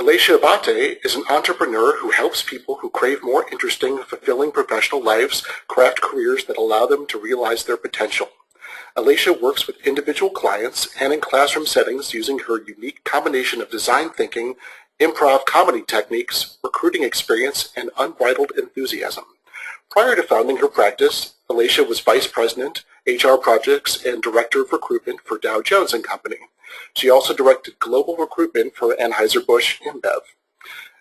Elatia Abate is an entrepreneur who helps people who crave more interesting, fulfilling professional lives craft careers that allow them to realize their potential. Elatia works with individual clients and in classroom settings using her unique combination of design thinking, improv comedy techniques, recruiting experience, and unbridled enthusiasm. Prior to founding her practice, Elatia was Vice President, HR Projects, and Director of Recruitment for Dow Jones & Company. She also directed global recruitment for Anheuser-Busch InBev.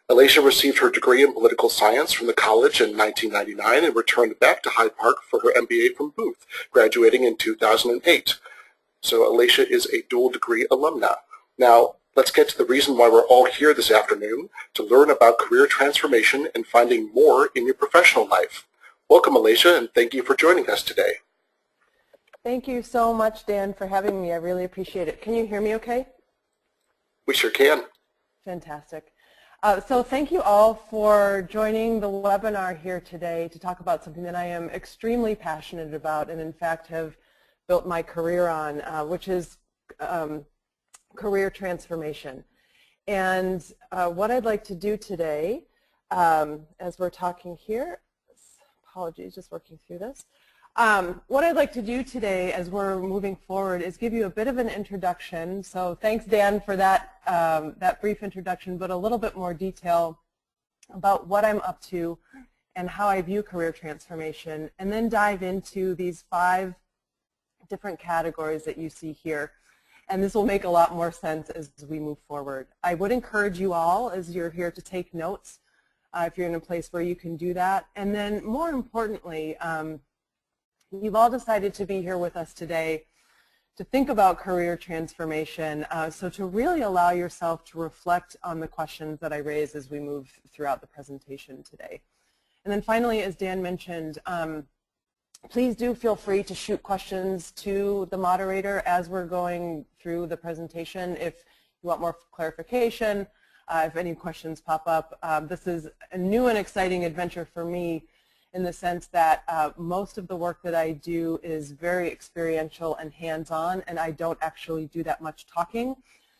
Elatia received her degree in political science from the college in 1999 and returned back to Hyde Park for her MBA from Booth, graduating in 2008. So Elatia is a dual degree alumna. Now, let's get to the reason why we're all here this afternoon, to learn about career transformation and finding more in your professional life. Welcome, Elatia, and thank you for joining us today. Thank you so much, Dan, for having me. I really appreciate it. Can you hear me okay? We sure can. Fantastic. So thank you all for joining the webinar here today to talk about something that I am extremely passionate about and in fact have built my career on, which is career transformation. And what I'd like to do today, as we're talking here, apologies, just working through this. What I'd like to do today as we're moving forward is give you a bit of an introduction. So thanks, Dan, for that, that brief introduction, but a little bit more detail about what I'm up to and how I view career transformation, and then dive into these 5 different categories that you see here. And this will make a lot more sense as we move forward. I would encourage you all, as you're here, to take notes if you're in a place where you can do that. And then more importantly, you've all decided to be here with us today to think about career transformation, so to really allow yourself to reflect on the questions that I raise as we move throughout the presentation today. And then finally, as Dan mentioned, please do feel free to shoot questions to the moderator as we're going through the presentation. If you want more clarification, if any questions pop up. This is a new and exciting adventure for me in the sense that most of the work that I do is very experiential and hands-on, and I don't actually do that much talking.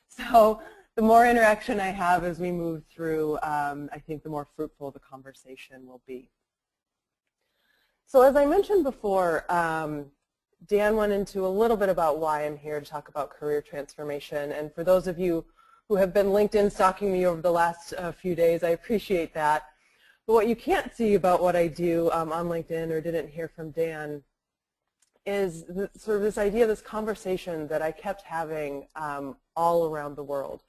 So the more interaction I have as we move through, I think the more fruitful the conversation will be. So as I mentioned before, Dan went into a little bit about why I'm here to talk about career transformation. And for those of you who have been LinkedIn stalking me over the last few days, I appreciate that. But what you can't see about what I do on LinkedIn or didn't hear from Dan is sort of this idea, this conversation that I kept having all around the world.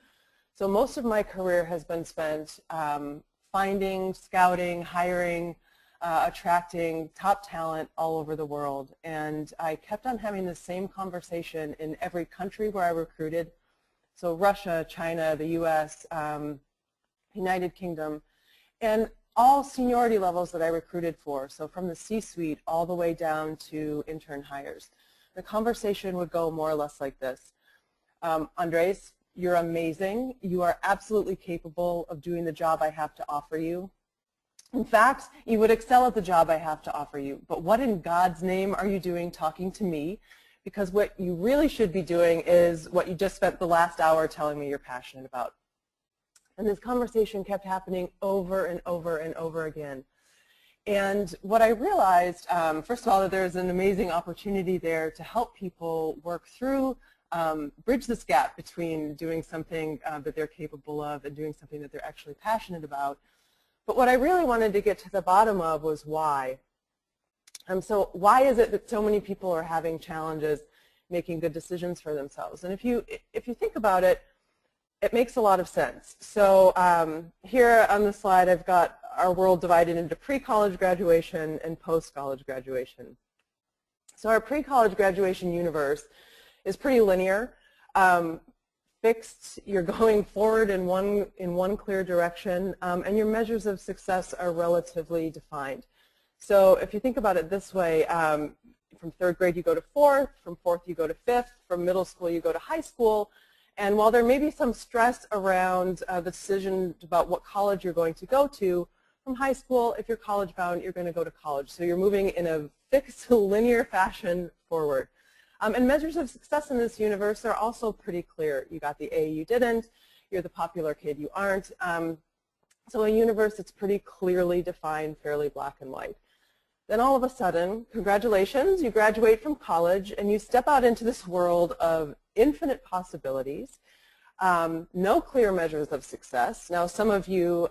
So most of my career has been spent finding, scouting, hiring, attracting top talent all over the world. And I kept on having the same conversation in every country where I recruited. So Russia, China, the US, United Kingdom, and all seniority levels that I recruited for. So from the C-suite all the way down to intern hires. The conversation would go more or less like this. Andres, you're amazing. You are absolutely capable of doing the job I have to offer you. In fact, you would excel at the job I have to offer you. But what in God's name are you doing talking to me? Because what you really should be doing is what you just spent the last hour telling me you're passionate about. And this conversation kept happening over and over and over again. And what I realized, first of all, that there's an amazing opportunity there to help people work through, bridge this gap between doing something that they're capable of and doing something that they're actually passionate about. But what I really wanted to get to the bottom of was why. So why is it that so many people are having challenges making good decisions for themselves? And if you think about it, it makes a lot of sense. So here on the slide, I've got our world divided into pre-college graduation and post-college graduation. So our pre-college graduation universe is pretty linear. Fixed, you're going forward in one clear direction, and your measures of success are relatively defined. So if you think about it this way, from 3rd grade you go to 4th, from 4th you go to 5th, from middle school you go to high school, and while there may be some stress around the decision about what college you're going to go to, from high school, if you're college bound, you're going to go to college. So you're moving in a fixed, linear fashion forward. And measures of success in this universe are also pretty clear. You got the A, you didn't. you're the popular kid, you aren't. So a universe that's pretty clearly defined, fairly black and white. Then all of a sudden, congratulations, you graduate from college and you step out into this world of infinite possibilities, no clear measures of success. Now some of you,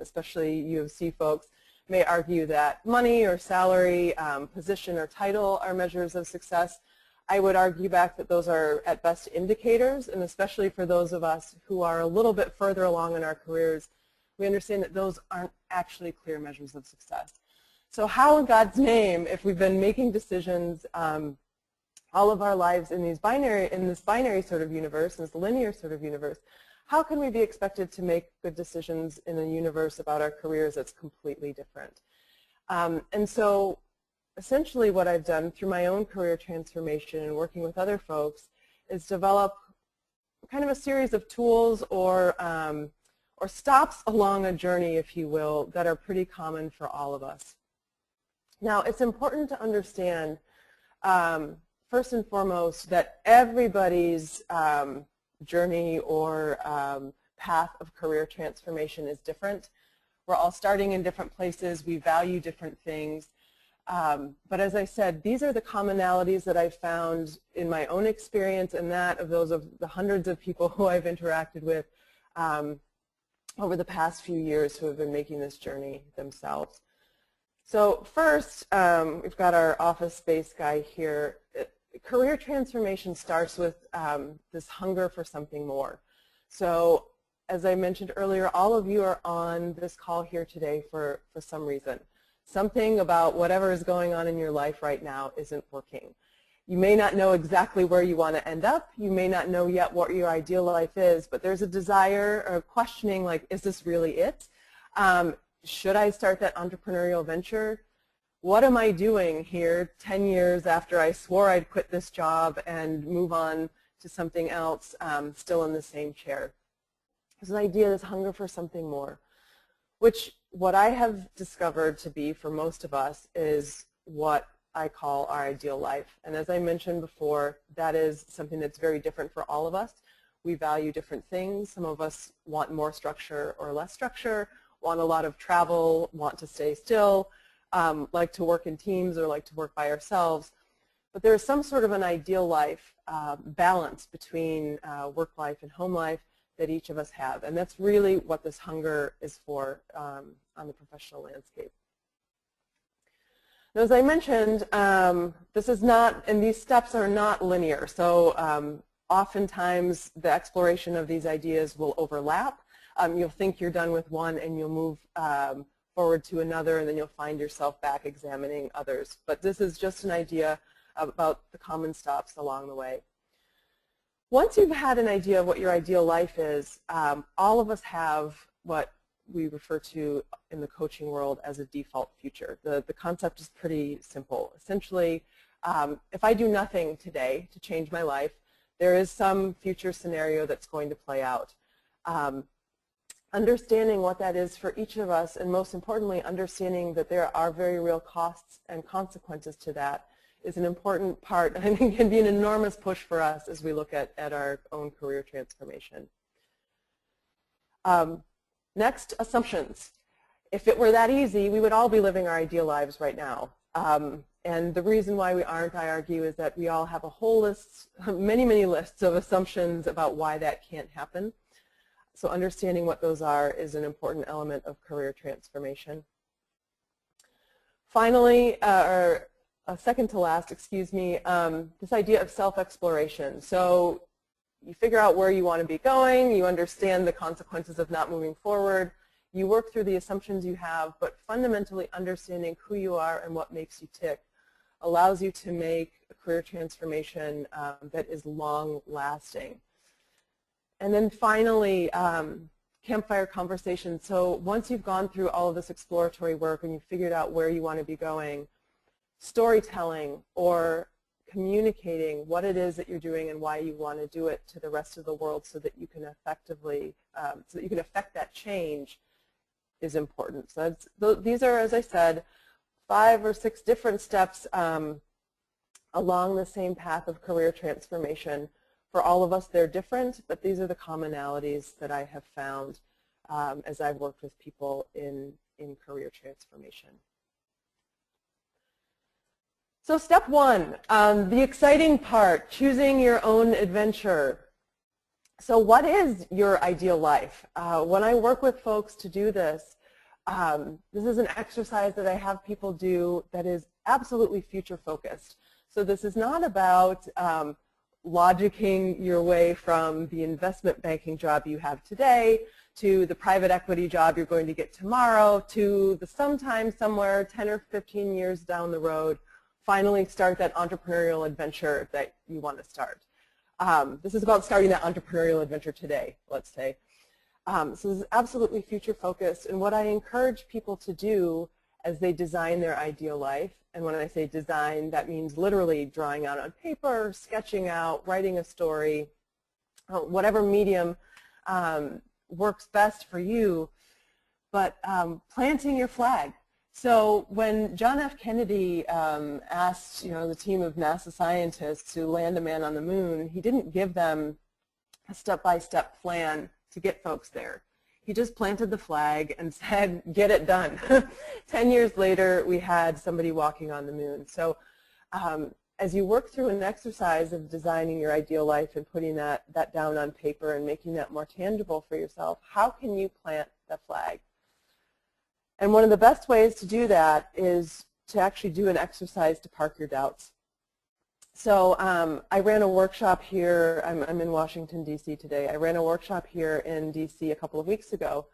especially U of C folks, may argue that money or salary, position or title are measures of success. I would argue back that those are at best indicators, and especially for those of us who are a little bit further along in our careers, we understand that those aren't actually clear measures of success. So how in God's name, if we've been making decisions all of our lives in this binary sort of universe, in this linear sort of universe, how can we be expected to make good decisions in a universe about our careers that's completely different? And so essentially what I've done through my own career transformation and working with other folks is develop kind of a series of tools or stops along a journey, if you will, that are pretty common for all of us. Now, it's important to understand, first and foremost, that everybody's journey or path of career transformation is different. We're all starting in different places. We value different things. But as I said, these are the commonalities that I've found in my own experience and that of those of the hundreds of people who I've interacted with over the past few years who have been making this journey themselves. So first, we've got our office space guy here. Career transformation starts with this hunger for something more. So as I mentioned earlier, all of you are on this call here today for some reason. Something about whatever is going on in your life right now isn't working. You may not know exactly where you want to end up. You may not know yet what your ideal life is, but there's a desire or questioning like, is this really it? Should I start that entrepreneurial venture? What am I doing here 10 years after I swore I'd quit this job and move on to something else, still in the same chair? There's an idea, this hunger for something more, which what I have discovered to be for most of us is what I call our ideal life. And as I mentioned before, that is something that's very different for all of us. We value different things. Some of us want more structure or less structure, want a lot of travel, want to stay still, like to work in teams or like to work by ourselves. But there is some sort of an ideal life balance between work life and home life that each of us have. And that's really what this hunger is for on the professional landscape. Now, as I mentioned, this is not, and these steps are not linear. So oftentimes the exploration of these ideas will overlap. You'll think you're done with one and you'll move forward to another, and then you'll find yourself back examining others. But this is just an idea about the common stops along the way. Once you've had an idea of what your ideal life is, all of us have what we refer to in the coaching world as a default future. The concept is pretty simple. Essentially, if I do nothing today to change my life, there is some future scenario that's going to play out. Understanding what that is for each of us, and most importantly, understanding that there are very real costs and consequences to that, is an important part and can be an enormous push for us as we look at our own career transformation. Next, assumptions. If it were that easy, we would all be living our ideal lives right now. And the reason why we aren't, I argue, is that we all have a whole list, many, many lists of assumptions about why that can't happen. So understanding what those are is an important element of career transformation. Finally, or second to last, excuse me, this idea of self-exploration. So you figure out where you want to be going, you understand the consequences of not moving forward, you work through the assumptions you have, but fundamentally understanding who you are and what makes you tick allows you to make a career transformation that is long-lasting. And then finally, Campfire Conversations. So once you've gone through all of this exploratory work and you've figured out where you want to be going, storytelling or communicating what it is that you're doing and why you want to do it to the rest of the world so that you can effectively, so that you can affect that change is important. So these are, as I said, 5 or 6 different steps along the same path of career transformation. For all of us, they're different, but these are the commonalities that I have found as I've worked with people in career transformation. So step one, the exciting part, choosing your own adventure. So what is your ideal life? When I work with folks to do this, this is an exercise that I have people do that is absolutely future focused. So this is not about logicking your way from the investment banking job you have today to the private equity job you're going to get tomorrow to the sometime somewhere 10 or 15 years down the road finally start that entrepreneurial adventure that you want to start. This is about starting that entrepreneurial adventure today, let's say. So this is absolutely future focused, and what I encourage people to do as they design their ideal life, and when I say design, that means literally drawing out on paper, sketching out, writing a story, whatever medium works best for you, but planting your flag. So when John F. Kennedy asked, the team of NASA scientists to land a man on the moon, he didn't give them a step-by-step plan to get folks there. He just planted the flag and said, get it done. 10 years later, we had somebody walking on the moon. So as you work through an exercise of designing your ideal life and putting that down on paper and making that more tangible for yourself, how can you plant the flag? And one of the best ways to do that is to actually do an exercise to park your doubts. So I ran a workshop here. I'm in Washington, D.C. today. I ran a workshop here in D.C. a couple of weeks ago,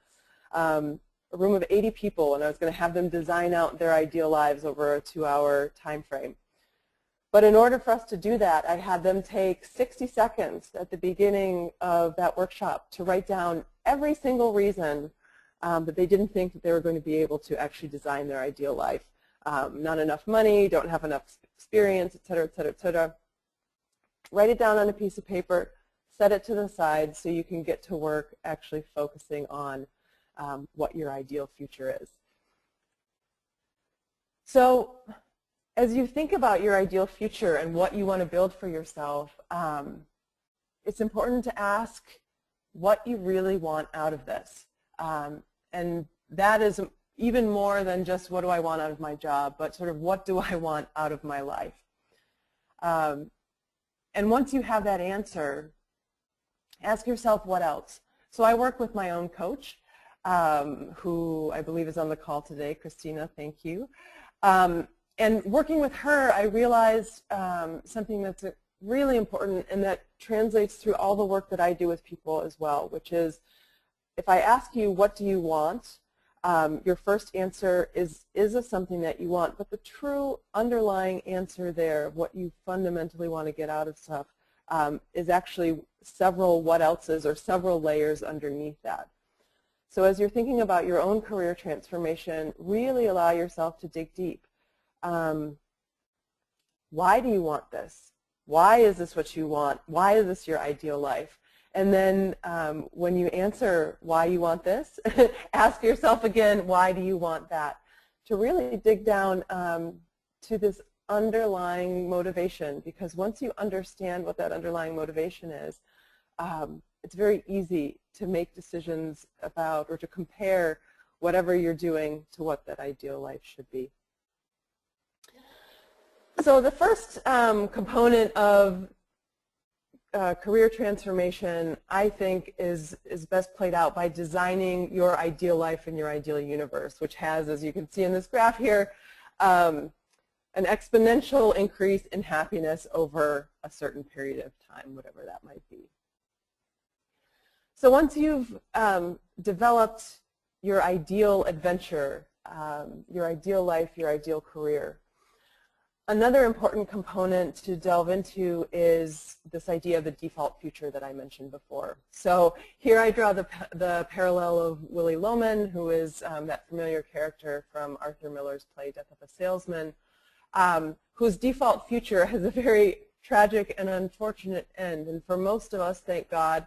a room of 80 people, and I was going to have them design out their ideal lives over a 2-hour time frame. But in order for us to do that, I had them take 60 seconds at the beginning of that workshop to write down every single reason that they didn't think that they were going to be able to actually design their ideal life. Not enough money, don't have enough experience, et cetera, et cetera, et cetera. Write it down on a piece of paper, set it to the side so you can get to work actually focusing on what your ideal future is. So as you think about your ideal future and what you want to build for yourself, it's important to ask what you really want out of this. And that is even more than just what do I want out of my job, but sort of what do I want out of my life. And once you have that answer, ask yourself what else. So I work with my own coach, who I believe is on the call today, Christina, thank you. And working with her, I realized something that's really important and that translates through all the work that I do with people as well, which is if I ask you, what do you want? Your first answer is this something that you want? But the true underlying answer there, what you fundamentally want to get out of stuff, is actually several what else's or several layers underneath that. So as you're thinking about your own career transformation, really allow yourself to dig deep. Why do you want this? Why is this what you want? Why is this your ideal life? And then when you answer why you want this, ask yourself again, why do you want that? To really dig down to this underlying motivation, because once you understand what that underlying motivation is, it's very easy to make decisions about or to compare whatever you're doing to what that ideal life should be. So the first component of career transformation, I think, is best played out by designing your ideal life and your ideal universe, which has, as you can see in this graph here, an exponential increase in happiness over a certain period of time, whatever that might be. So once you've developed your ideal adventure, your ideal life, your ideal career, another important component to delve into is this idea of the default future that I mentioned before. So here I draw the parallel of Willy Loman, who is that familiar character from Arthur Miller's play Death of a Salesman, whose default future has a very tragic and unfortunate end. And for most of us, thank God,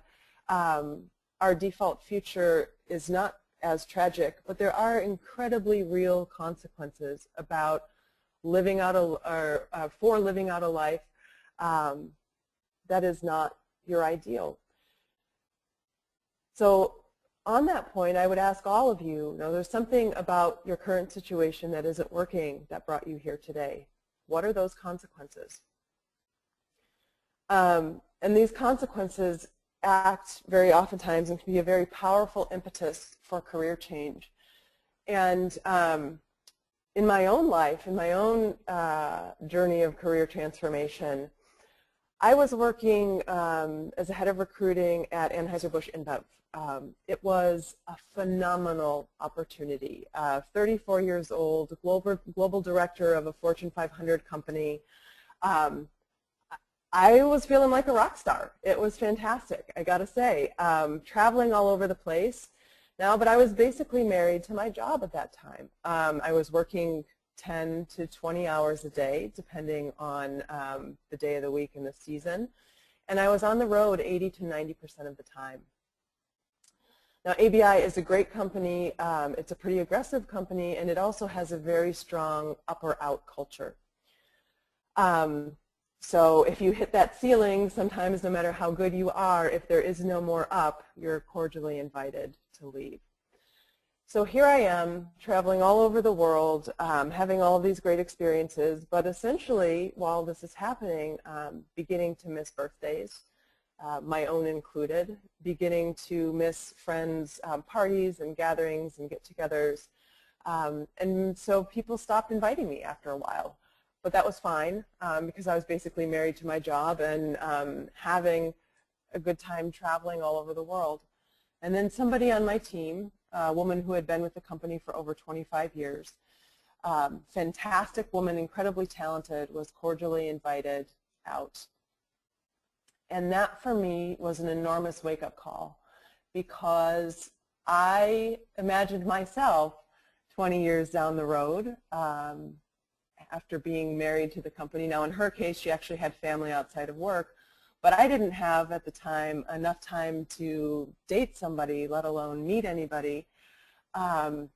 our default future is not as tragic, but there are incredibly real consequences about living out a, living out a life that is not your ideal. So on that point, I would ask all of you, there's something about your current situation that isn't working that brought you here today. What are those consequences? And these consequences act very oftentimes and can be a very powerful impetus for career change. And in my own life, in my own journey of career transformation, I was working as a head of recruiting at Anheuser-Busch InBev. It was a phenomenal opportunity. 34 years old, global director of a Fortune 500 company. I was feeling like a rock star. It was fantastic, I gotta say. Traveling all over the place now, but I was basically married to my job at that time. I was working 10 to 20 hours a day, depending on the day of the week and the season. And I was on the road 80 to 90% of the time. Now, ABI is a great company. It's a pretty aggressive company, and it also has a very strong up or out culture. So if you hit that ceiling, sometimes no matter how good you are, if there is no more up, you're cordially invited to leave. So here I am, traveling all over the world, having all of these great experiences, but essentially, while this is happening, beginning to miss birthdays, my own included, beginning to miss friends' parties and gatherings and get-togethers. And so people stopped inviting me after a while. But that was fine because I was basically married to my job and having a good time traveling all over the world. And then somebody on my team, a woman who had been with the company for over 25 years, fantastic woman, incredibly talented, was cordially invited out. And that for me was an enormous wake-up call because I imagined myself 20 years down the road after being married to the company. Now in her case, she actually had family outside of work, but I didn't have at the time enough time to date somebody, let alone meet anybody. And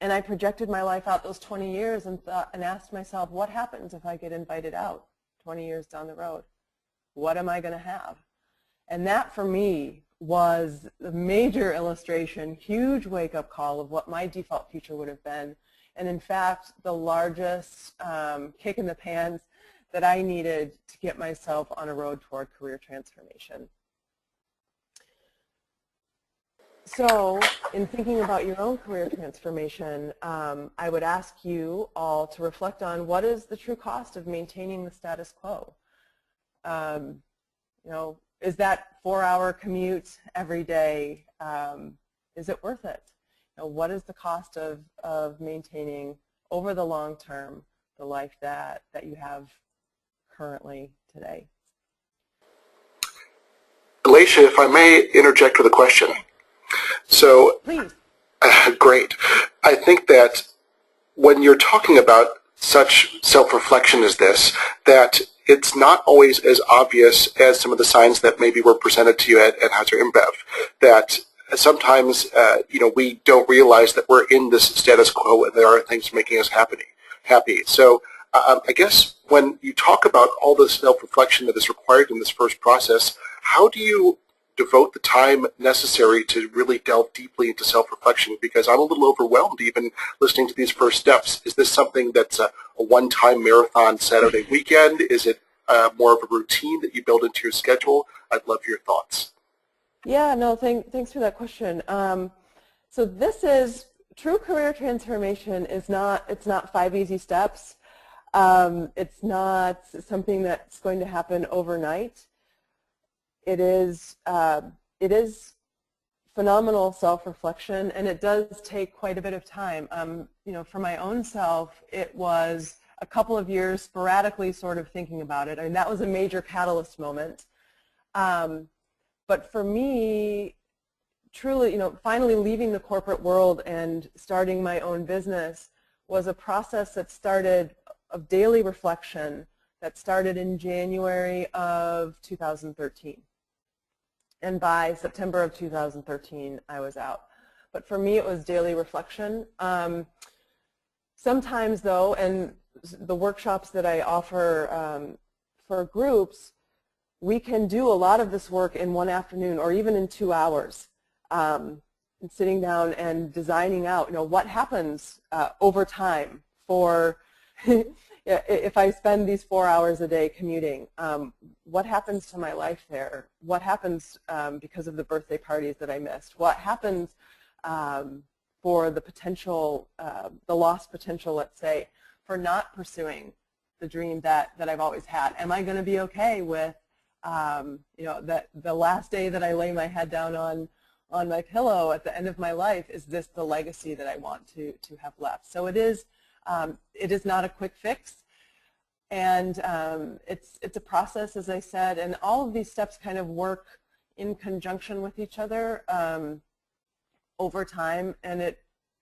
I projected my life out those 20 years and asked myself, what happens if I get invited out 20 years down the road? What am I going to have? And that for me was a major illustration, huge wake-up call of what my default future would have been. And in fact, the largest kick in the pants that I needed to get myself on a road toward career transformation. So in thinking about your own career transformation, I would ask you all to reflect on what is the true cost of maintaining the status quo. Is that 4-hour commute every day, is it worth it? What is the cost of maintaining over the long term the life that you have currently today? Elatia, if I may interject with a question. So, please. Great. I think that when you're talking about such self-reflection as this, that it's not always as obvious as some of the signs that maybe were presented to you at Anheuser InBev, that sometimes we don't realize that we're in this status quo and there are things making us happy. So I guess when you talk about all the self-reflection that is required in this first process, how do you devote the time necessary to really delve deeply into self-reflection? Because I'm a little overwhelmed even listening to these first steps. Is this something that's a one-time marathon Saturday weekend? Is it more of a routine that you build into your schedule? I'd love your thoughts. Yeah, no, thanks for that question. So this is, true career transformation is it's not 5 easy steps. It's not something that's going to happen overnight. It is phenomenal self-reflection, and it does take quite a bit of time. For my own self, it was a couple of years sporadically sort of thinking about it. I mean, that was a major catalyst moment. But for me, truly, finally leaving the corporate world and starting my own business was a process that started of daily reflection that started in January of 2013. And by September of 2013, I was out. But for me, it was daily reflection. Sometimes, though, and the workshops that I offer for groups, we can do a lot of this work in one afternoon or even in 2 hours. And sitting down and designing out, what happens over time for, if I spend these 4 hours a day commuting, what happens to my life there? What happens because of the birthday parties that I missed? What happens for the potential, the lost potential, let's say, for not pursuing the dream that I've always had? Am I going to be okay with, that the last day that I lay my head down on my pillow at the end of my life, is this the legacy that I want to have left? So it is not a quick fix, and it's a process, as I said, and all of these steps kind of work in conjunction with each other over time, and it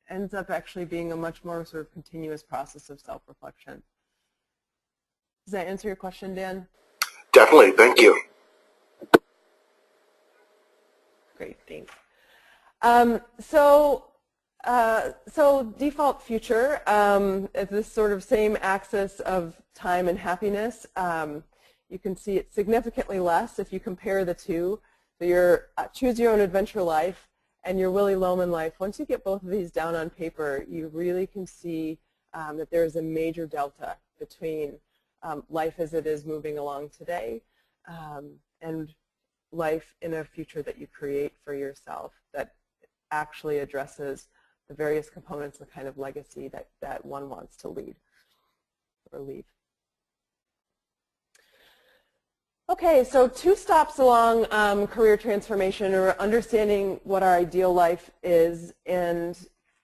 ends up actually being a much more sort of continuous process of self-reflection. Does that answer your question, Dan? Definitely, thank you. Great, thanks. So default future is this sort of same axis of time and happiness. You can see it's significantly less if you compare the two. So your choose your own adventure life and your Willy Loman life. Once you get both of these down on paper, you really can see that there is a major delta between life as it is moving along today and life in a future that you create for yourself that actually addresses the various components of the kind of legacy that one wants to lead or leave. Okay, so 2 stops along career transformation, or understanding what our ideal life is and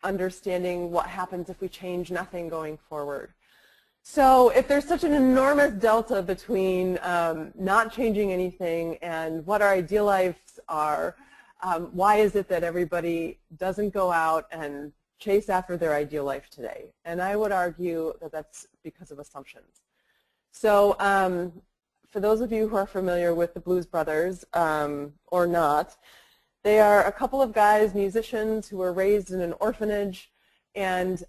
understanding what happens if we change nothing going forward. So if there's such an enormous delta between not changing anything and what our ideal lives are, why is it that everybody doesn't go out and chase after their ideal life today? And I would argue that that's because of assumptions. So for those of you who are familiar with the Blues Brothers, or not, they are a couple of guys, musicians, who were raised in an orphanage, and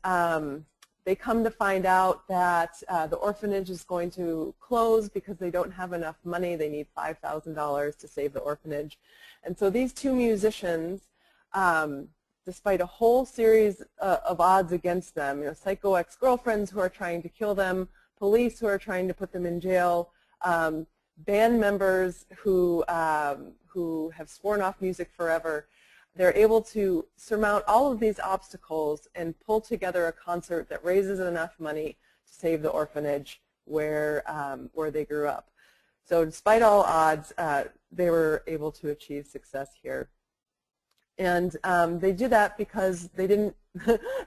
they come to find out that the orphanage is going to close because they don't have enough money. They need $5,000 to save the orphanage. And so these 2 musicians, despite a whole series of odds against them, psycho ex-girlfriends who are trying to kill them, police who are trying to put them in jail, band members who have sworn off music forever, they're able to surmount all of these obstacles and pull together a concert that raises enough money to save the orphanage where they grew up. So despite all odds, they were able to achieve success here. And they did that because they didn't,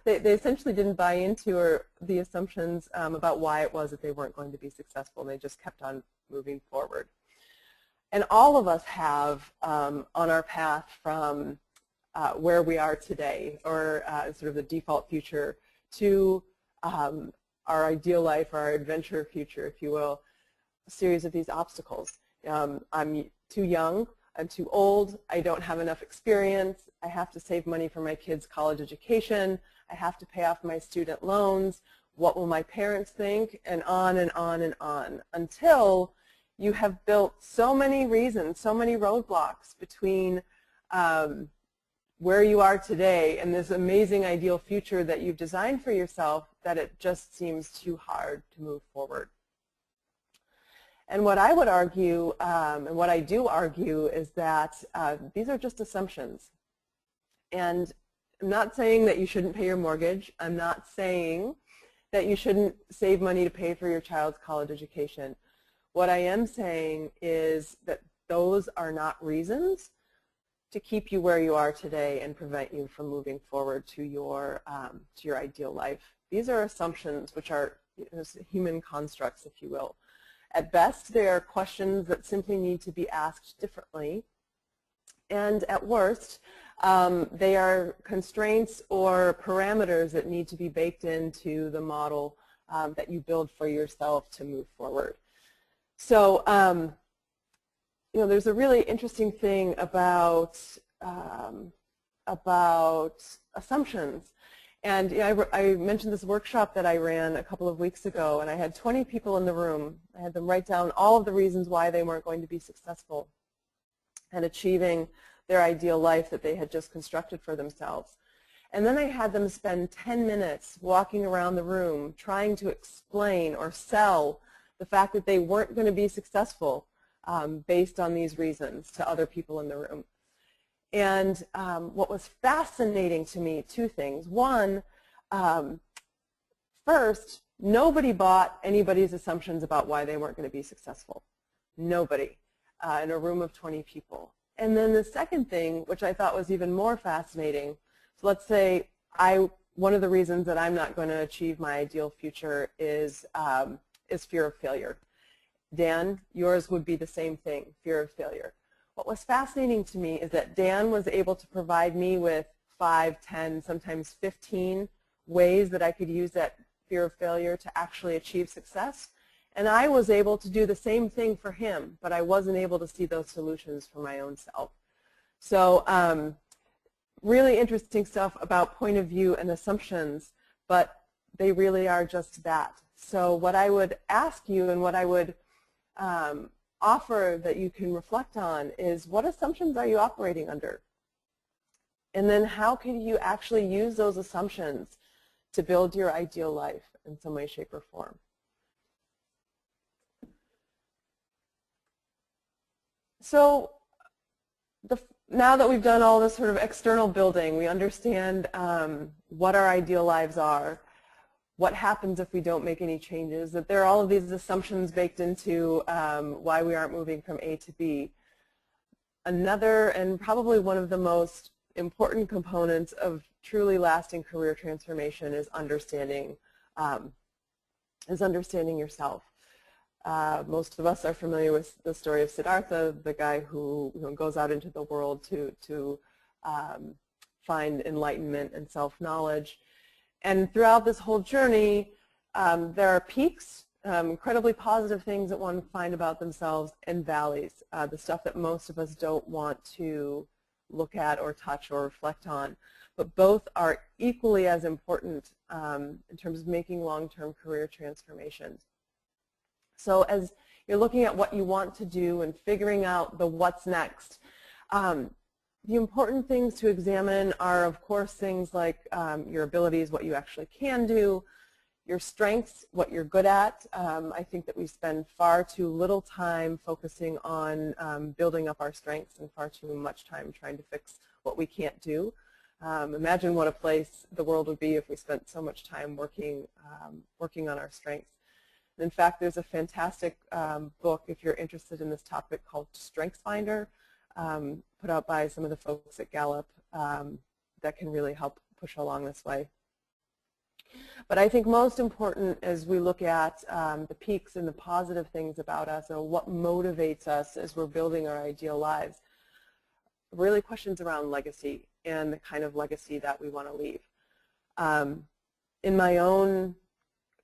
they essentially didn't buy into the assumptions about why it was that they weren't going to be successful, and they just kept on moving forward. And all of us have on our path from where we are today, or sort of the default future, to our ideal life, or our adventure future, if you will, a series of these obstacles. I'm too young, I'm too old, I don't have enough experience, I have to save money for my kids' college education, I have to pay off my student loans, what will my parents think, and on and on and on, until you have built so many reasons, so many roadblocks between where you are today and this amazing ideal future that you've designed for yourself that it just seems too hard to move forward. And what I would argue, and what I do argue, is that these are just assumptions. And I'm not saying that you shouldn't pay your mortgage. I'm not saying that you shouldn't save money to pay for your child's college education. What I am saying is that those are not reasons to keep you where you are today and prevent you from moving forward to your ideal life. These are assumptions, which are human constructs, if you will. At best, they are questions that simply need to be asked differently. And at worst, they are constraints or parameters that need to be baked into the model that you build for yourself to move forward. So, there's a really interesting thing about assumptions. And I mentioned this workshop that I ran a couple of weeks ago, and I had 20 people in the room. I had them write down all of the reasons why they weren't going to be successful and achieving their ideal life that they had just constructed for themselves. And then I had them spend 10 minutes walking around the room trying to explain or sell the fact that they weren't going to be successful based on these reasons to other people in the room. And what was fascinating to me, two things. One, first, nobody bought anybody's assumptions about why they weren't going to be successful. Nobody in a room of 20 people. And then the second thing, which I thought was even more fascinating, so let's say one of the reasons that I'm not going to achieve my ideal future is fear of failure. Dan, yours would be the same thing, fear of failure. What was fascinating to me is that Dan was able to provide me with 5, 10, sometimes 15 ways that I could use that fear of failure to actually achieve success. And I was able to do the same thing for him, but I wasn't able to see those solutions for my own self. So really interesting stuff about point of view and assumptions, but they really are just that. So what I would ask you and what I would offer that you can reflect on is, what assumptions are you operating under? And then how can you actually use those assumptions to build your ideal life in some way, shape, or form? So now that we've done all this sort of external building, we understand what our ideal lives are, what happens if we don't make any changes, that there are all of these assumptions baked into why we aren't moving from A to B. Another, and probably one of the most important components of truly lasting career transformation, is understanding yourself. Most of us are familiar with the story of Siddhartha, the guy who goes out into the world to find enlightenment and self-knowledge. And throughout this whole journey, there are peaks, incredibly positive things that one find about themselves, and valleys, the stuff that most of us don't want to look at or touch or reflect on. But both are equally as important in terms of making long-term career transformations. So as you're looking at what you want to do and figuring out the what's next, the important things to examine are, of course, things like your abilities, what you actually can do, your strengths, what you're good at. I think that we spend far too little time focusing on building up our strengths and far too much time trying to fix what we can't do. Imagine what a place the world would be if we spent so much time working on our strengths. In fact, there's a fantastic book, if you're interested in this topic, called StrengthsFinder, put out by some of the folks at Gallup, that can really help push along this way. But I think most important as we look at the peaks and the positive things about us, or what motivates us as we're building our ideal lives, really questions around legacy and the kind of legacy that we want to leave. In my own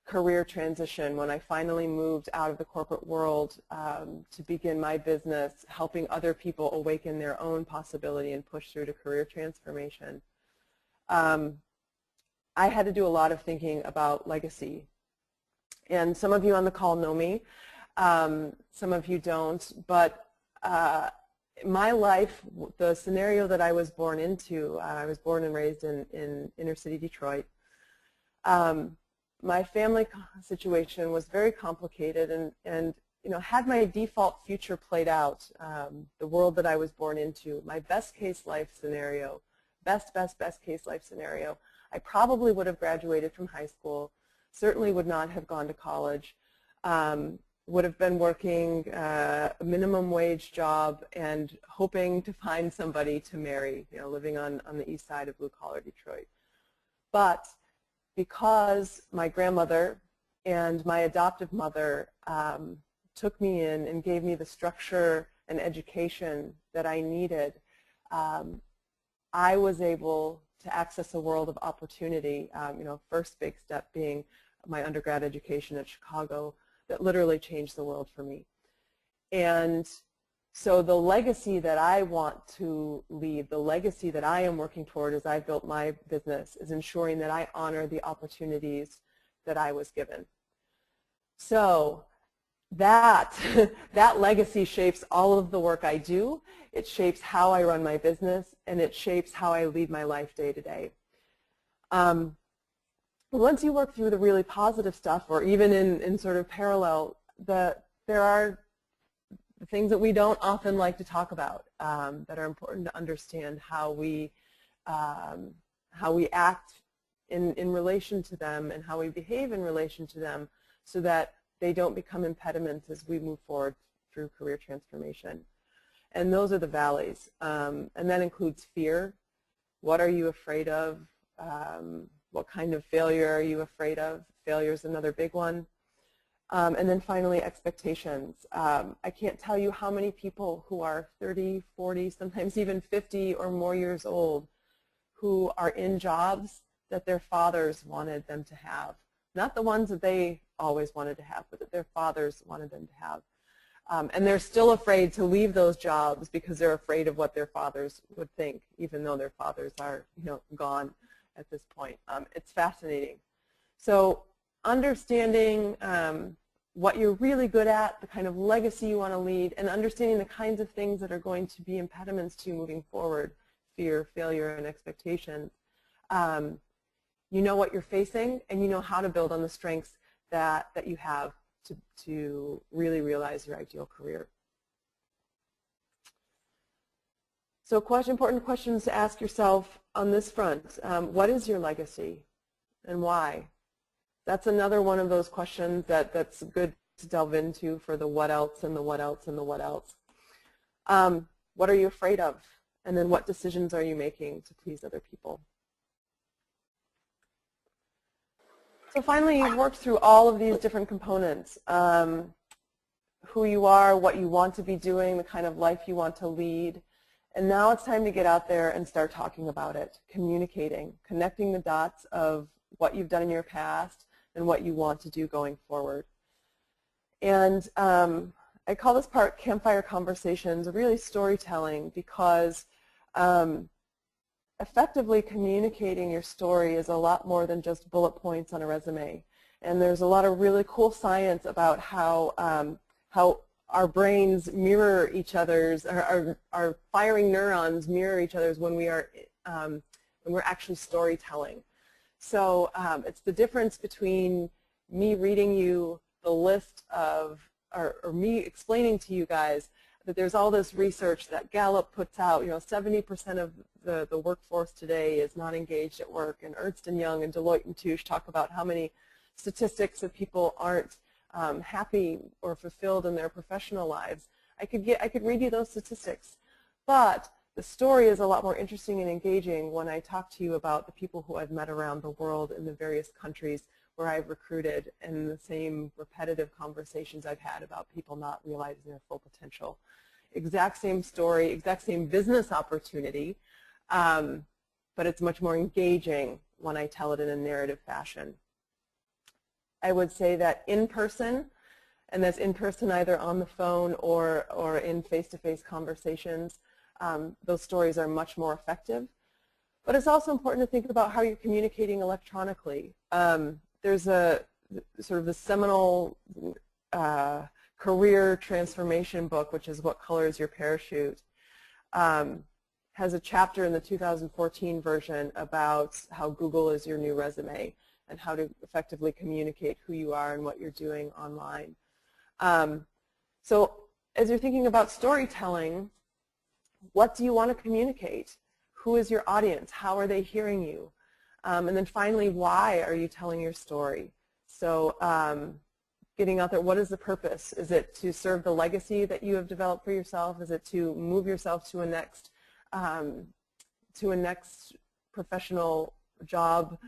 career transition, when I finally moved out of the corporate world to begin my business, helping other people awaken their own possibility and push through to career transformation, I had to do a lot of thinking about legacy. And some of you on the call know me, some of you don't, but my life, the scenario that I was born into, I was born and raised in inner city Detroit. My family situation was very complicated, and had my default future played out, the world that I was born into, my best case life scenario, best case life scenario, I probably would have graduated from high school, certainly would not have gone to college, would have been working a minimum wage job and hoping to find somebody to marry, living on the east side of blue-collar Detroit. But because my grandmother and my adoptive mother took me in and gave me the structure and education that I needed, I was able to access a world of opportunity, first big step being my undergrad education at Chicago, that literally changed the world for me. And So the legacy that I want to leave, the legacy that I am working toward as I built my business, is ensuring that I honor the opportunities that I was given. So that, that legacy shapes all of the work I do. It shapes how I run my business, and it shapes how I lead my life day to day. Once you work through the really positive stuff, or even in sort of parallel, there are things that we don't often like to talk about that are important to understand how we act in relation to them and how we behave in relation to them, so that they don't become impediments as we move forward through career transformation. And those are the valleys. And that includes fear. What are you afraid of? What kind of failure are you afraid of? Failure is another big one. And then finally, expectations. I can't tell you how many people who are 30, 40, sometimes even 50 or more years old who are in jobs that their fathers wanted them to have. Not the ones that they always wanted to have, but that their fathers wanted them to have. And they're still afraid to leave those jobs because they're afraid of what their fathers would think, even though their fathers are, gone at this point. It's fascinating. So understanding what you're really good at, the kind of legacy you want to lead, and understanding the kinds of things that are going to be impediments to you moving forward, fear, failure, and expectations. You know what you're facing, and you know how to build on the strengths that you have to really realize your ideal career. So important questions to ask yourself on this front. What is your legacy, and why? That's another one of those questions that's good to delve into for the what else and the what else and the what else. What are you afraid of? And then what decisions are you making to please other people? So finally, you've worked through all of these different components. Who you are, what you want to be doing, the kind of life you want to lead. And now it's time to get out there and start talking about it, communicating, connecting the dots of what you've done in your past and what you want to do going forward. And I call this part Campfire Conversations, really storytelling, because effectively communicating your story is a lot more than just bullet points on a resume. And there's a lot of really cool science about how our brains mirror each other's, our firing neurons mirror each other's when we're actually storytelling. So it's the difference between me reading you the list of, or me explaining to you guys that there's all this research that Gallup puts out, 70% of the workforce today is not engaged at work, and Ernst & Young and Deloitte and Touche talk about how many statistics of people aren't happy or fulfilled in their professional lives. I could read you those statistics, but the story is a lot more interesting and engaging when I talk to you about the people who I've met around the world in the various countries where I've recruited, and the same repetitive conversations I've had about people not realizing their full potential. Exact same story, exact same business opportunity, but it's much more engaging when I tell it in a narrative fashion. I would say that in person, and that's in person either on the phone or in face-to-face conversations, those stories are much more effective. But it's also important to think about how you're communicating electronically. There's a sort of the seminal career transformation book, which is What Color is Your Parachute, has a chapter in the 2014 version about how Google is your new resume and how to effectively communicate who you are and what you're doing online. So as you're thinking about storytelling, what do you want to communicate? Who is your audience? How are they hearing you? And then finally, why are you telling your story? So getting out there, what is the purpose? Is it to serve the legacy that you have developed for yourself? Is it to move yourself to a next professional job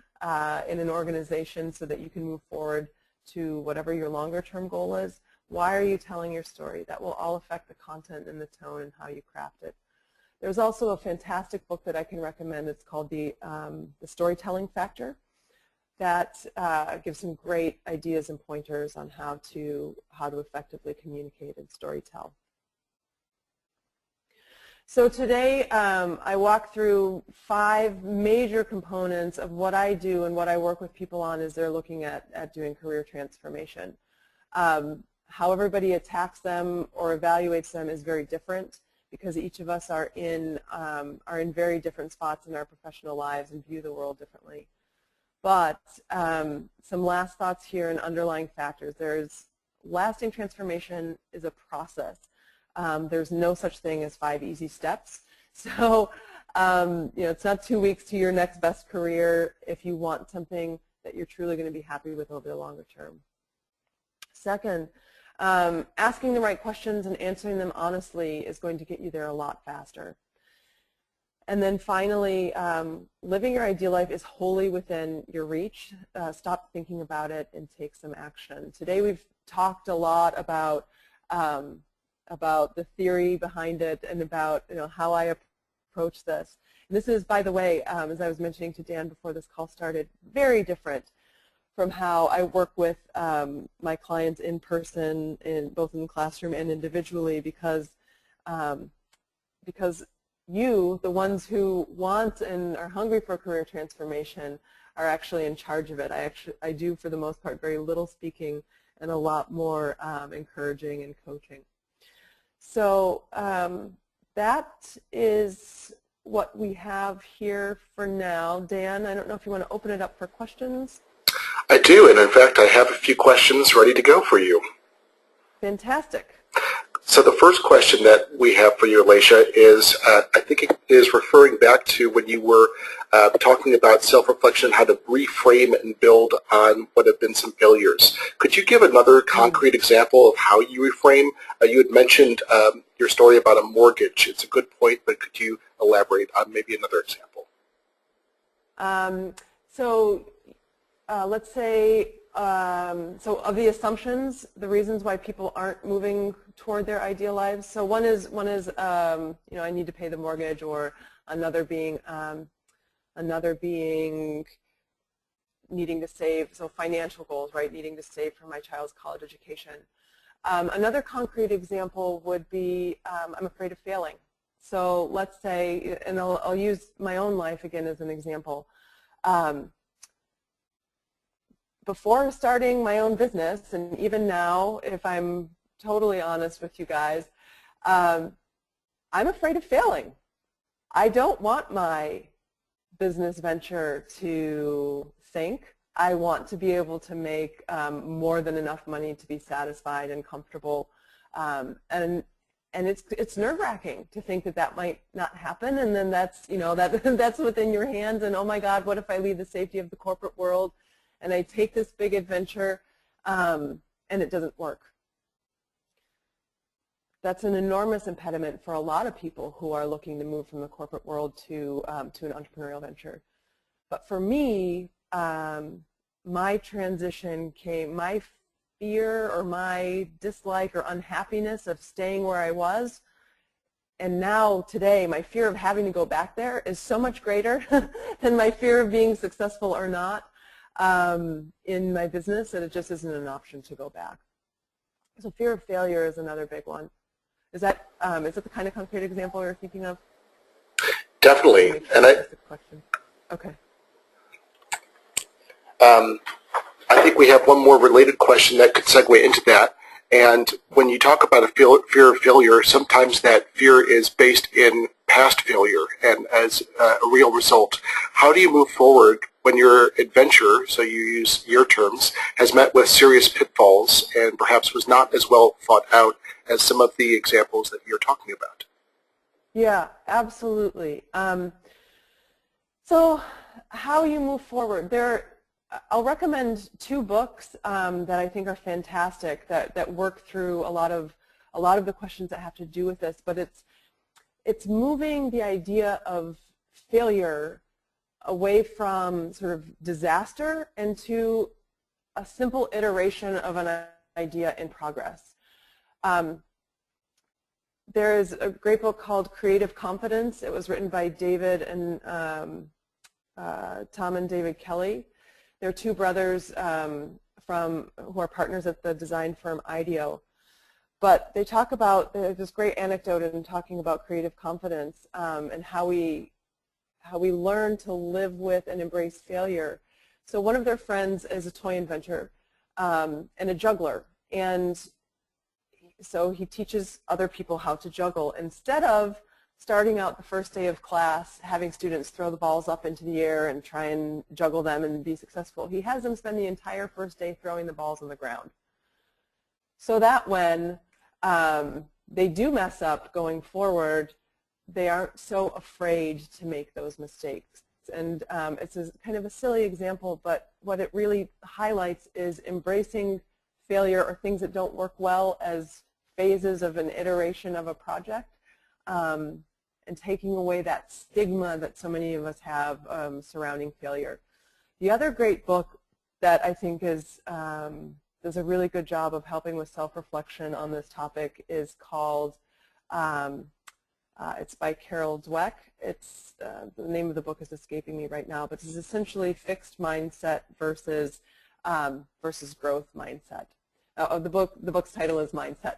in an organization so that you can move forward to whatever your longer term goal is? Why are you telling your story? That will all affect the content and the tone and how you craft it. There's also a fantastic book that I can recommend. It's called The Storytelling Factor, that gives some great ideas and pointers on how to effectively communicate and storytell. So today I walk through 5 major components of what I do and what I work with people on as they're looking at doing career transformation. How everybody attacks them or evaluates them is very different because each of us are in very different spots in our professional lives and view the world differently. But some last thoughts here and underlying factors. There's lasting transformation is a process. There's no such thing as 5 easy steps. So it's not 2 weeks to your next best career if you want something that you're truly going to be happy with over the longer term. Second, asking the right questions and answering them honestly is going to get you there a lot faster. And then finally, living your ideal life is wholly within your reach. Stop thinking about it and take some action. Today we've talked a lot about the theory behind it and about how I approach this. And this is, by the way, as I was mentioning to Dan before this call started, very different from how I work with my clients in person, both in the classroom and individually, because you, the ones who want and are hungry for career transformation, are actually in charge of it. I do, for the most part, very little speaking and a lot more encouraging and coaching. So that is what we have here for now. Dan, I don't know if you want to open it up for questions. I do, and in fact, I have a few questions ready to go for you. Fantastic. So the first question that we have for you, Elatia, is I think it is referring back to when you were talking about self-reflection, how to reframe and build on what have been some failures. Could you give another concrete example of how you reframe? You had mentioned your story about a mortgage. It's a good point, but could you elaborate on maybe another example? Let's say, so of the assumptions, the reasons why people aren't moving toward their ideal lives. So one is I need to pay the mortgage, or another being needing to save, so financial goals, right? Needing to save for my child's college education. Another concrete example would be I'm afraid of failing. So let's say, and I'll use my own life again as an example. Before starting my own business, and even now, if I'm totally honest with you guys, I'm afraid of failing. I don't want my business venture to sink. I want to be able to make more than enough money to be satisfied and comfortable, and it's nerve-wracking to think that might not happen, and then that's that's within your hands. And oh my God, what if I leave the safety of the corporate world and I take this big adventure and it doesn't work? That's an enormous impediment for a lot of people who are looking to move from the corporate world to an entrepreneurial venture. But for me, my transition came, my fear or my dislike or unhappiness of staying where I was, and now today my fear of having to go back there is so much greater than my fear of being successful or not in my business, that it just isn't an option to go back. So fear of failure is another big one. Is that the kind of concrete example you're thinking of? Definitely. And okay. I think we have one more related question that could segue into that. And when you talk about a fear of failure, sometimes that fear is based in past failure and as a real result. How do you move forward when your adventure, so you use your terms, has met with serious pitfalls and perhaps was not as well thought out as some of the examples that you're talking about? Yeah, absolutely. So how you move forward. I'll recommend 2 books that I think are fantastic that work through a lot of the questions that have to do with this, but it's moving the idea of failure away from sort of disaster into a simple iteration of an idea in progress. There's a great book called Creative Confidence. It was written by David and Tom and David Kelly. They're 2 brothers who are partners at the design firm IDEO. But they talk about, there's this great anecdote in talking about creative confidence and how we learn to live with and embrace failure. So one of their friends is a toy inventor and a juggler. And so he teaches other people how to juggle. Instead of starting out the first day of class, having students throw the balls up into the air and try and juggle them and be successful, he has them spend the entire first day throwing the balls on the ground. So that when they do mess up going forward, they aren't so afraid to make those mistakes. And it's kind of a silly example, but what it really highlights is embracing failure or things that don't work well as phases of an iteration of a project, and taking away that stigma that so many of us have surrounding failure. The other great book that I think is does a really good job of helping with self-reflection on this topic is called, it's by Carol Dweck. It's, the name of the book is escaping me right now, but it's essentially fixed mindset versus growth mindset. The book's title is Mindset.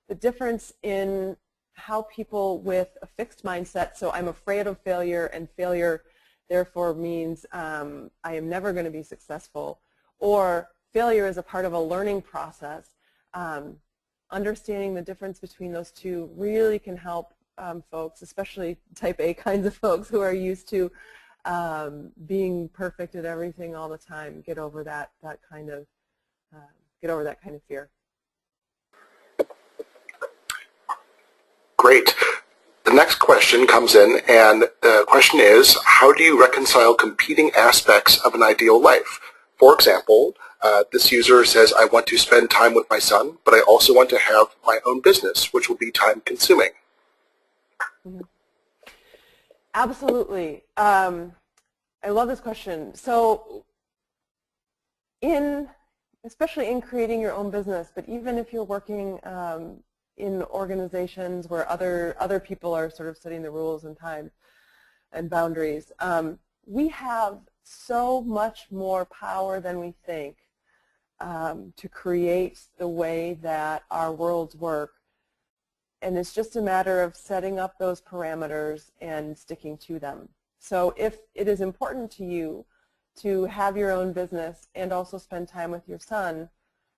The difference in how people with a fixed mindset, so I'm afraid of failure, and failure therefore means I am never going to be successful, or failure is a part of a learning process. Understanding the difference between those two really can help folks, especially type A kinds of folks who are used to being perfect at everything all the time, get over that kind of fear. Great. The next question comes in, and the question is, how do you reconcile competing aspects of an ideal life? For example, this user says, I want to spend time with my son, but I also want to have my own business, which will be time consuming. Mm-hmm. Absolutely. I love this question. So especially in creating your own business, but even if you're working in organizations where other people are sort of setting the rules and time and boundaries, we have so much more power than we think to create the way that our worlds work. And it's just a matter of setting up those parameters and sticking to them. So if it is important to you to have your own business and also spend time with your son,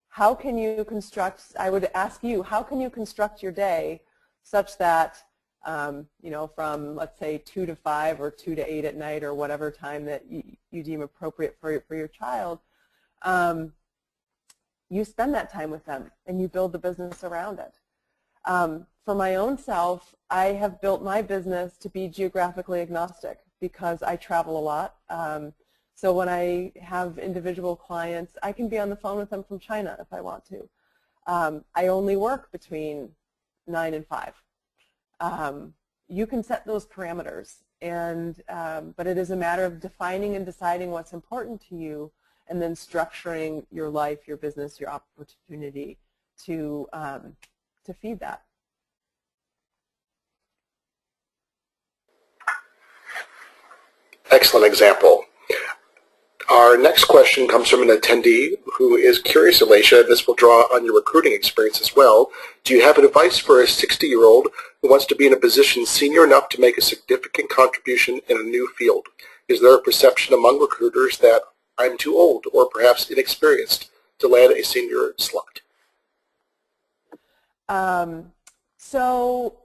how can you construct, I would ask you, how can you construct your day such that, from, let's say, 2 to 5 or 2 to 8 at night or whatever time that you deem appropriate for your child, you spend that time with them and you build the business around it. For my own self, I have built my business to be geographically agnostic because I travel a lot. So when I have individual clients, I can be on the phone with them from China if I want to. I only work between 9 and 5. You can set those parameters, but it is a matter of defining and deciding what's important to you and then structuring your life, your business, your opportunity to feed that. Excellent example. Our next question comes from an attendee who is curious, Elatia, this will draw on your recruiting experience as well. Do you have advice for a 60-year-old who wants to be in a position senior enough to make a significant contribution in a new field? Is there a perception among recruiters that I'm too old or perhaps inexperienced to land a senior slot? So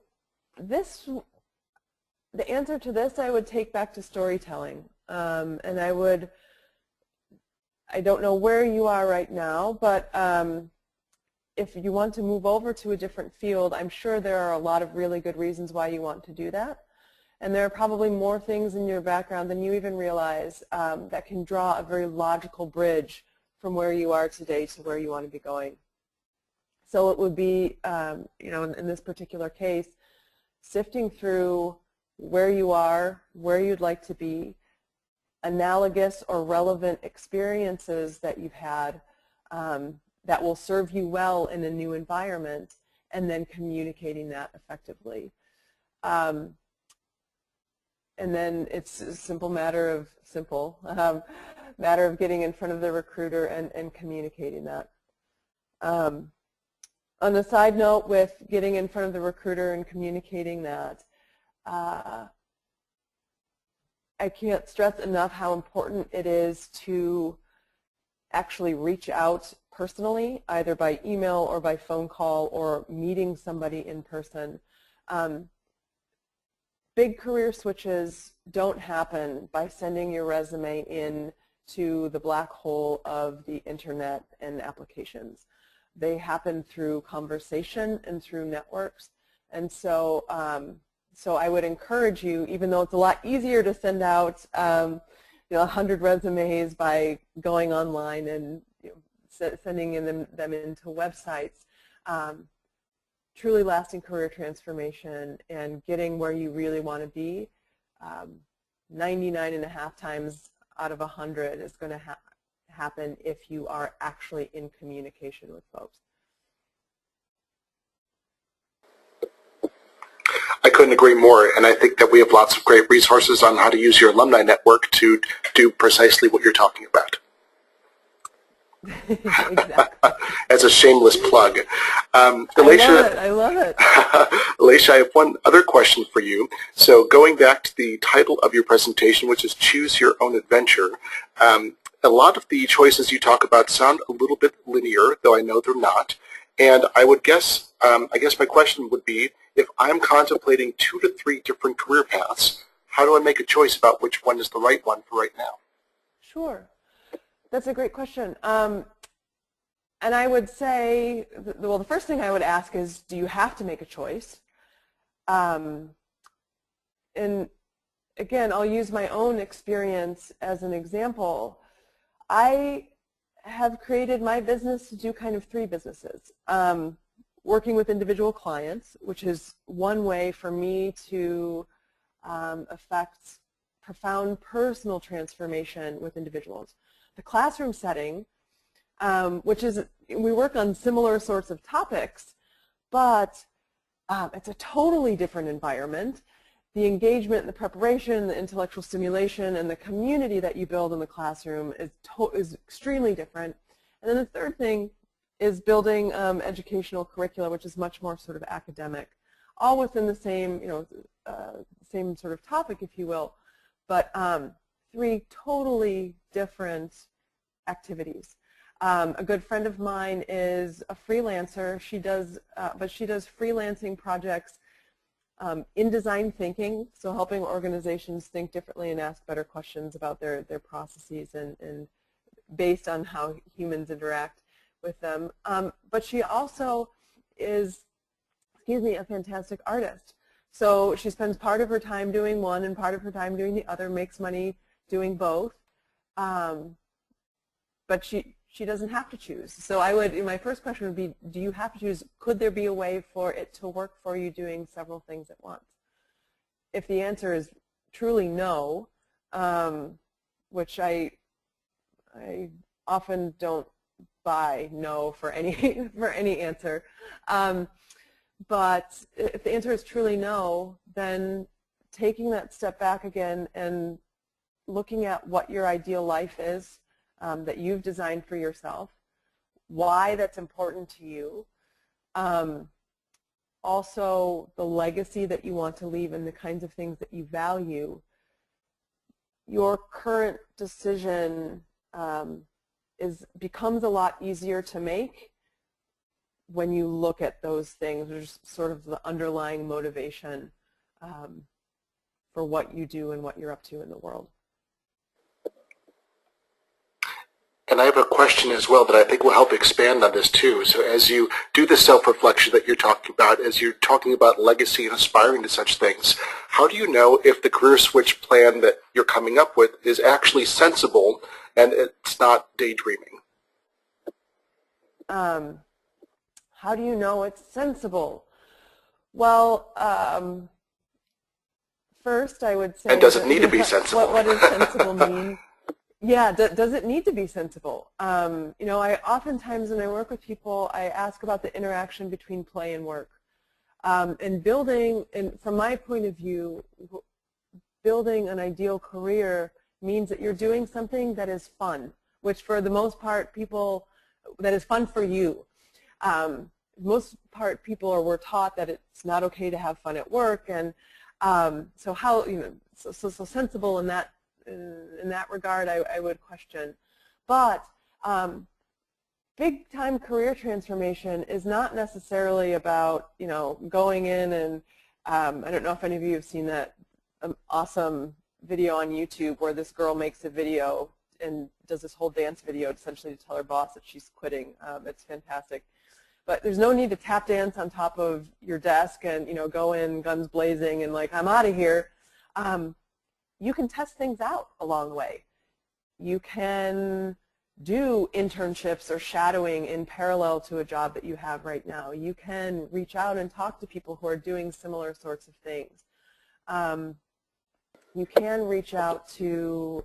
the answer to this I would take back to storytelling. And I don't know where you are right now, but if you want to move over to a different field, I'm sure there are a lot of really good reasons why you want to do that. And there are probably more things in your background than you even realize that can draw a very logical bridge from where you are today to where you want to be going. So it would be, in this particular case, sifting through where you are, where you'd like to be, analogous or relevant experiences that you've had that will serve you well in a new environment, and then communicating that effectively. And then it's a matter of getting in front of the recruiter and communicating that. On a side note, with getting in front of the recruiter and communicating that, I can't stress enough how important it is to actually reach out personally, either by email or by phone call or meeting somebody in person. Big career switches don't happen by sending your resume in to the black hole of the internet and applications. They happen through conversation and through networks. And so, so I would encourage you, even though it's a lot easier to send out 100 resumes by going online and sending them into websites, truly lasting career transformation and getting where you really want to be, 99.5 times out of 100 is going to happen if you are actually in communication with folks. I couldn't agree more, and I think that we have lots of great resources on how to use your alumni network to do precisely what you're talking about. Exactly. As a shameless plug. Elatia, I love it. Elatia, I have one other question for you. So going back to the title of your presentation, which is Choose Your Own Adventure, a lot of the choices you talk about sound a little bit linear, though I know they're not. And I would guess, I guess my question would be, if I'm contemplating 2 to 3 different career paths, how do I make a choice about which one is the right one for right now? Sure. That's a great question. And I would say, well, the first thing I would ask is, do you have to make a choice? And again, I'll use my own experience as an example. I have created my business to do kind of 3 businesses. Working with individual clients, which is one way for me to affect profound personal transformation with individuals. The classroom setting, which is, we work on similar sorts of topics, but it's a totally different environment. The engagement, the preparation, the intellectual stimulation, and the community that you build in the classroom is extremely different. And then the third thing is building educational curricula, which is much more sort of academic, all within the same, same sort of topic, if you will, but 3 totally different activities. A good friend of mine is a freelancer. She does, but she does freelancing projects in design thinking, so helping organizations think differently and ask better questions about their processes and based on how humans interact with them. But she also is, a fantastic artist. So she spends part of her time doing one and part of her time doing the other, makes money doing both. But she doesn't have to choose. So my first question would be, do you have to choose? Could there be a way for it to work for you doing several things at once? If the answer is truly no, which I often don't buy no for any answer, but if the answer is truly no, then taking that step back again and looking at what your ideal life is that you've designed for yourself, why that's important to you, also the legacy that you want to leave and the kinds of things that you value. Your current decision becomes a lot easier to make when you look at those things. There's sort of the underlying motivation for what you do and what you're up to in the world. And I have a question as well that I think will help expand on this too. So as you do the self-reflection that you're talking about, as you're talking about legacy and aspiring to such things, how do you know if the career switch plan that you're coming up with is actually sensible and it's not daydreaming? How do you know it's sensible? Well, first I would say... And does it need to be sensible? What does sensible mean? Yeah, does it need to be sensible? I oftentimes when I work with people, I ask about the interaction between play and work. And from my point of view, building an ideal career means that you're doing something that is fun, which for the most part that is fun for you. Most part, people were taught that it's not okay to have fun at work, and so how, so sensible in that regard, I would question. But big time career transformation is not necessarily about going in and I don't know if any of you have seen that awesome video on YouTube where this girl makes a video and does this whole dance video essentially to tell her boss that she's quitting. It's fantastic. But there's no need to tap dance on top of your desk and go in guns blazing and like, I'm out of here. You can test things out along the way. You can do internships or shadowing in parallel to a job that you have right now. You can reach out and talk to people who are doing similar sorts of things. You can reach out to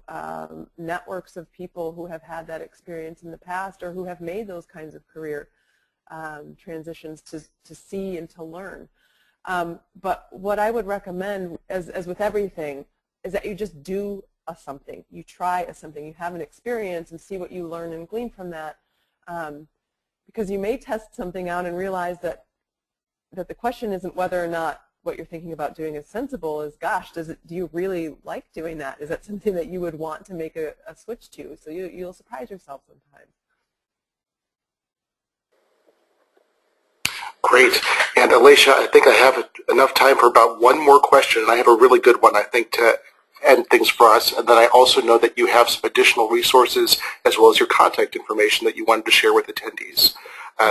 networks of people who have had that experience in the past or who have made those kinds of career transitions to see and to learn. But what I would recommend, as with everything, is that you just do something. You try something. You have an experience and see what you learn and glean from that. Because you may test something out and realize that the question isn't whether or not what you're thinking about doing is sensible. Is, gosh, do you really like doing that? Is that something that you would want to make a switch to? So you'll surprise yourself sometimes. Great. And Elatia, I think I have enough time for about one more question, and I have a really good one, I think, to end things for us. And then I also know that you have some additional resources as well as your contact information that you wanted to share with attendees.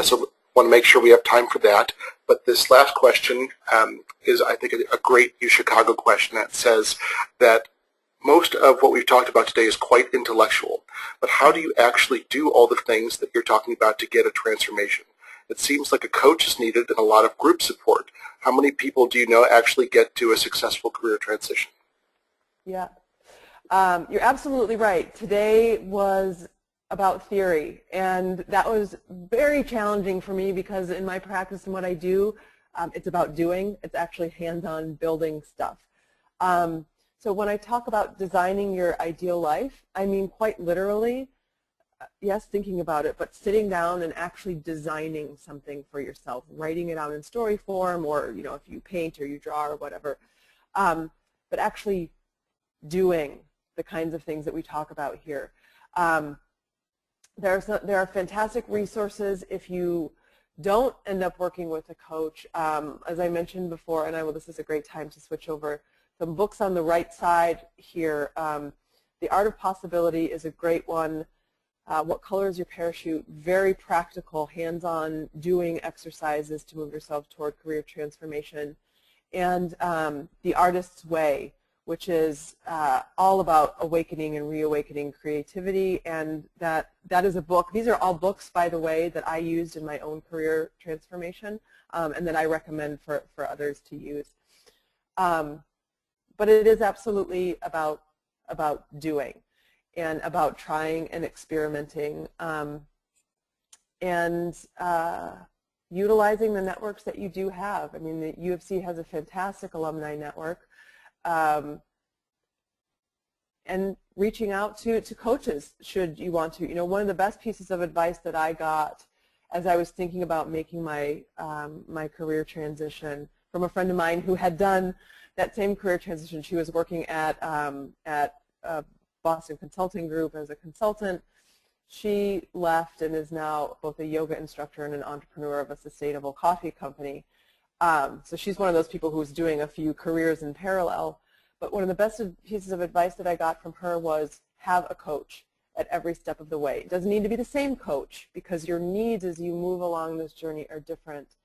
So want to make sure we have time for that. But this last question is, I think, a great UChicago question that says that most of what we've talked about today is quite intellectual, but how do you actually do all the things that you're talking about to get a transformation? It seems like a coach is needed and a lot of group support. How many people do you know actually get to a successful career transition? Yeah, you're absolutely right. Today was about theory, and that was very challenging for me because in my practice and what I do, it's about doing. It's actually hands-on building stuff. So when I talk about designing your ideal life, I mean quite literally, yes, thinking about it, but sitting down and actually designing something for yourself, writing it out in story form, or if you paint or you draw or whatever, but actually doing the kinds of things that we talk about here. There are fantastic resources if you don't end up working with a coach. As I mentioned before, and this is a great time to switch over, some books on the right side here. The Art of Possibility is a great one. What Color is Your Parachute? Very practical, hands-on doing exercises to move yourself toward career transformation. And The Artist's Way, which is all about awakening and reawakening creativity, and that is a book. These are all books, by the way, that I used in my own career transformation, and that I recommend for others to use. But it is absolutely about doing and about trying and experimenting and utilizing the networks that you do have. I mean, the U of C has a fantastic alumni network. And reaching out to coaches should you want to. One of the best pieces of advice that I got as I was thinking about making my my career transition from a friend of mine who had done that same career transition. She was working at Boston Consulting Group as a consultant. She left and is now both a yoga instructor and an entrepreneur of a sustainable coffee company. So she's one of those people who's doing a few careers in parallel. But one of the best pieces of advice that I got from her was have a coach at every step of the way. It doesn't need to be the same coach because your needs as you move along this journey are different.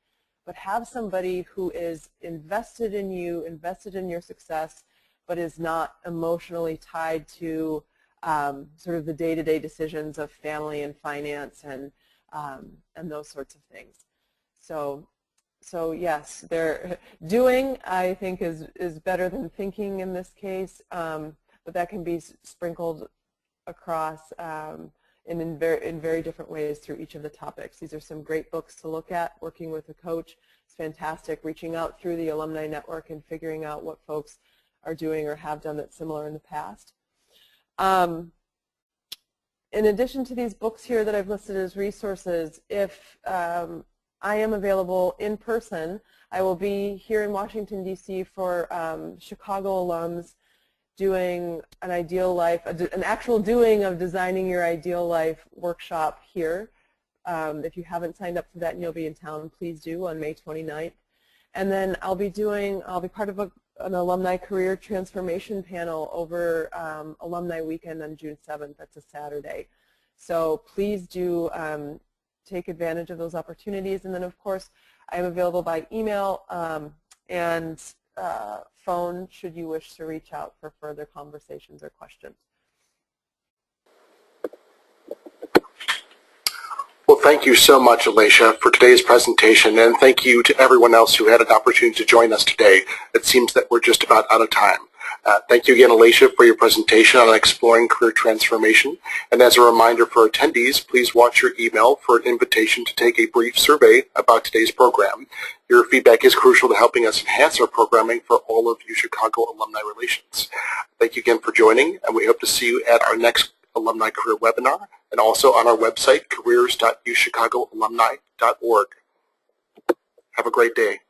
But have somebody who is invested in you, invested in your success, but is not emotionally tied to sort of the day-to-day decisions of family and finance and those sorts of things. So yes, doing, I think, is better than thinking in this case, but that can be sprinkled across in very different ways through each of the topics. These are some great books to look at. Working with a coach is fantastic. Reaching out through the alumni network and figuring out what folks are doing or have done that's similar in the past. In addition to these books here that I've listed as resources, if I am available in person, I will be here in Washington, D.C. for Chicago alums doing an ideal life, an actual doing of Designing Your Ideal Life workshop here. If you haven't signed up for that and you'll be in town, please do on May 29th. And then I'll be part of an alumni career transformation panel over Alumni Weekend on June 7th. That's a Saturday. So please do take advantage of those opportunities. And then, of course, I am available by email and phone should you wish to reach out for further conversations or questions. Well, thank you so much, Elatia, for today's presentation, and thank you to everyone else who had an opportunity to join us today. It seems that we're just about out of time. Thank you again, Elatia, for your presentation on exploring career transformation. And as a reminder for attendees, please watch your email for an invitation to take a brief survey about today's program. Your feedback is crucial to helping us enhance our programming for all of UChicago Alumni Relations. Thank you again for joining, and we hope to see you at our next Alumni Career Webinar, and also on our website, careers.uchicagoalumni.org. Have a great day.